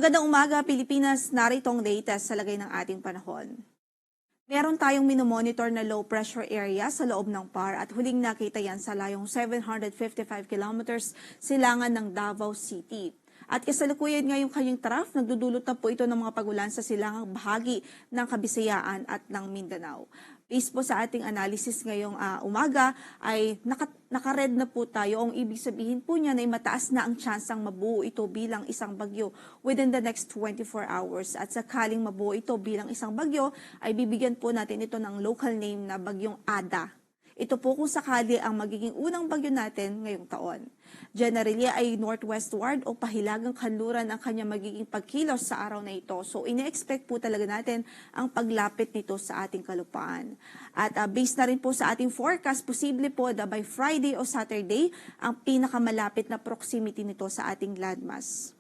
Magandang umaga, Pilipinas. Narito ang latest sa lagay ng ating panahon. Meron tayong minomonitor na low pressure area sa loob ng PAR at huling nakita yan sa layong 755 kilometers silangan ng Davao City. At kasalukuyan ngayong kanyang trough, nagdudulot na po ito ng mga pagulan sa silangang bahagi ng Kabisayaan at ng Mindanao. Based po sa ating analysis ngayong umaga ay naka-red na po tayo. Ang ibig sabihin po niya na mataas na ang tsansang mabuo ito bilang isang bagyo within the next 24 hours. At sakaling mabuo ito bilang isang bagyo ay bibigyan po natin ito ng local name na Bagyong Ada. Ito po kung sakali ang magiging unang bagyo natin ngayong taon. Generally ay northwestward o pahilagang kanluran ang kanya magiging pagkilos sa araw na ito. So ine-expect po talaga natin ang paglapit nito sa ating kalupaan. At based na rin po sa ating forecast, posible po na by Friday o Saturday ang pinakamalapit na proximity nito sa ating landmass.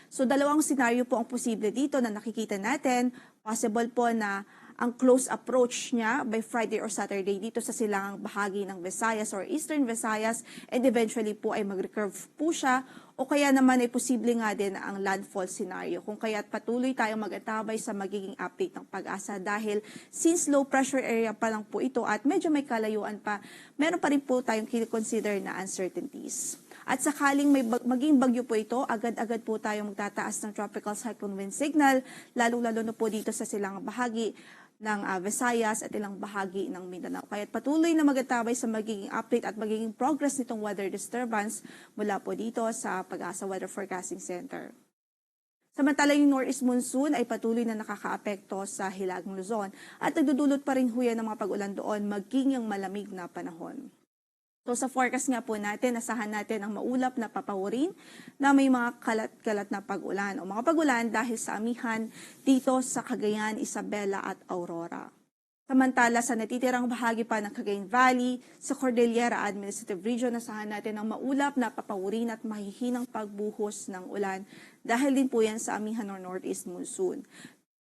So dalawang senaryo po ang posible dito na nakikita natin. Possible po na ang close approach niya by Friday or Saturday dito sa silangang bahagi ng Visayas or Eastern Visayas and eventually po ay mag-recurve po siya o kaya naman ay posible nga din ang landfall scenario kung kaya't patuloy tayong mag-antabay sa magiging update ng Pag-asa dahil since low pressure area pa lang po ito at medyo may kalayuan pa, meron pa rin po tayong kinikonsider na uncertainties. At sakaling maging bagyo po ito, agad-agad po tayong magtataas ng tropical cyclone wind signal, lalong-lalo na po dito sa silangang bahagi ng Visayas at ilang bahagi ng Mindanao. Kaya patuloy na mag-antabay sa magiging update at magiging progress nitong weather disturbance mula po dito sa Pag-asa Weather Forecasting Center. Samantala yung northeast monsoon ay patuloy na nakakaapekto sa Hilagang Luzon at nagdudulot pa rin huya ng mga pag-ulan doon maging yung malamig na panahon. So sa forecast nga po natin, asahan natin ang maulap na papawirin na may mga kalat-kalat na pag-ulan o mga pag-ulan dahil sa amihan dito sa Cagayan, Isabela at Aurora. Samantala sa natitirang bahagi pa ng Cagayan Valley, sa Cordillera Administrative Region, asahan natin ang maulap na papawirin at mahihinang pagbuhos ng ulan dahil din po yan sa amihan ng northeast monsoon.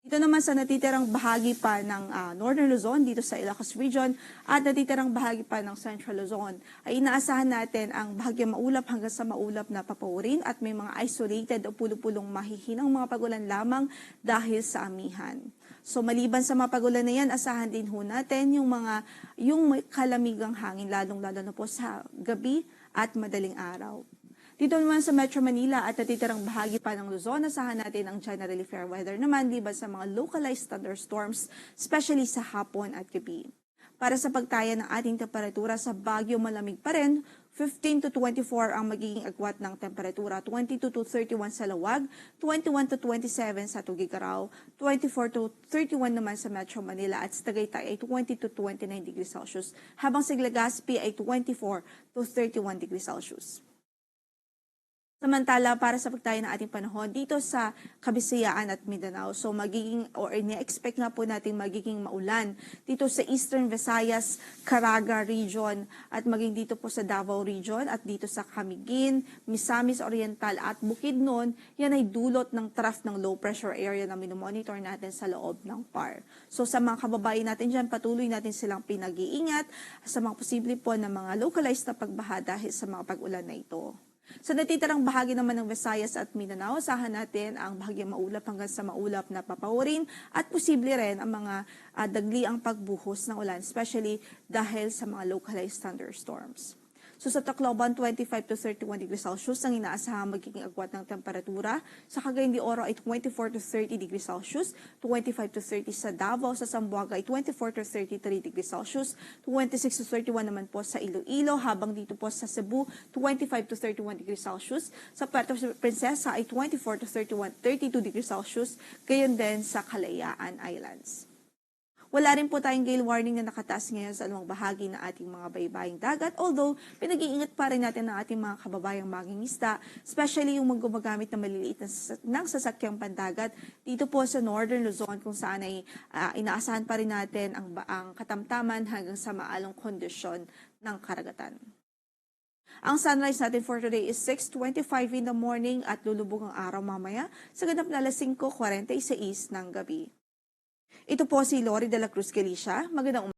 Dito naman sa natitirang bahagi pa ng Northern Luzon, dito sa Ilocos Region, at natitirang bahagi pa ng Central Luzon, ay inaasahan natin ang bahagyang maulap hanggang sa maulap na papawirin at may mga isolated o pulo-pulong mahihinang mga pagulan lamang dahil sa amihan. So maliban sa mga pagulan na yan, asahan din ho natin yung may kalamigang hangin, lalong-lalo na po sa gabi at madaling araw. Dito naman sa Metro Manila at natitirang bahagi pa ng Luzon, asahan natin ang generally fair weather naman liban sa mga localized thunderstorms, especially sa hapon at gabi. Para sa pagtaya ng ating temperatura sa Baguio, malamig pa rin, 15 to 24 ang magiging agwat ng temperatura, 22 to 31 sa Lawag, 21 to 27 sa Tugigaraw, 24 to 31 naman sa Metro Manila at sa Tagaytay ay 20 to 29 degrees Celsius, habang sa Legazpi ay 24 to 31 degrees Celsius. Samantala, para sa pagtaya ng ating panahon dito sa Kabisayaan at Mindanao, so ine-expect nga po natin magiging maulan dito sa Eastern Visayas, Caraga Region at maging dito po sa Davao Region at dito sa Camiguin, Misamis Oriental at Bukidnon, yan ay dulot ng trough ng low pressure area na minomonitor natin sa loob ng PAR. So sa mga kababayan natin dyan, patuloy natin silang pinag-iingat sa mga posible po na mga localized na pagbaha dahil sa mga pag-ulan na ito. Sa natitirang bahagi naman ng Visayas at Mindanao, asahan natin ang bahagyang maulap hanggang sa maulap na papawirin at posible rin ang mga dagliang pagbuhos ng ulan, especially dahil sa mga localized thunderstorms. So sa Tacloban, 25 to 31 degrees Celsius ang inaasahang magiging agwat ng temperatura. Sa Cagayan de Oro ay 24 to 30 degrees Celsius, 25 to 30 sa Davao, sa Zamboanga ay 24 to 33 degrees Celsius, 26 to 31 naman po sa Iloilo, habang dito po sa Cebu, 25 to 31 degrees Celsius. Sa Puerto Princesa ay 24 to 32 degrees Celsius, gayon din sa Kalayaan Islands. Wala rin po tayong gale warning na nakataas ngayon sa anumang bahagi ng ating mga baybaying dagat, although pinag-iingat pa rin natin ang ating mga kababayang mangingisda, especially yung gumagamit ng maliliit ng sasakyang pandagat dito po sa Northern Luzon kung saan ay inaasahan pa rin natin ang katamtaman hanggang sa maalong kondisyon ng karagatan. Ang sunrise natin for today is 6:25 in the morning at lulubog ang araw mamaya sa ganap na alas 5:46 ng gabi. Ito po si Lori de la Cruz Galicia. Magandang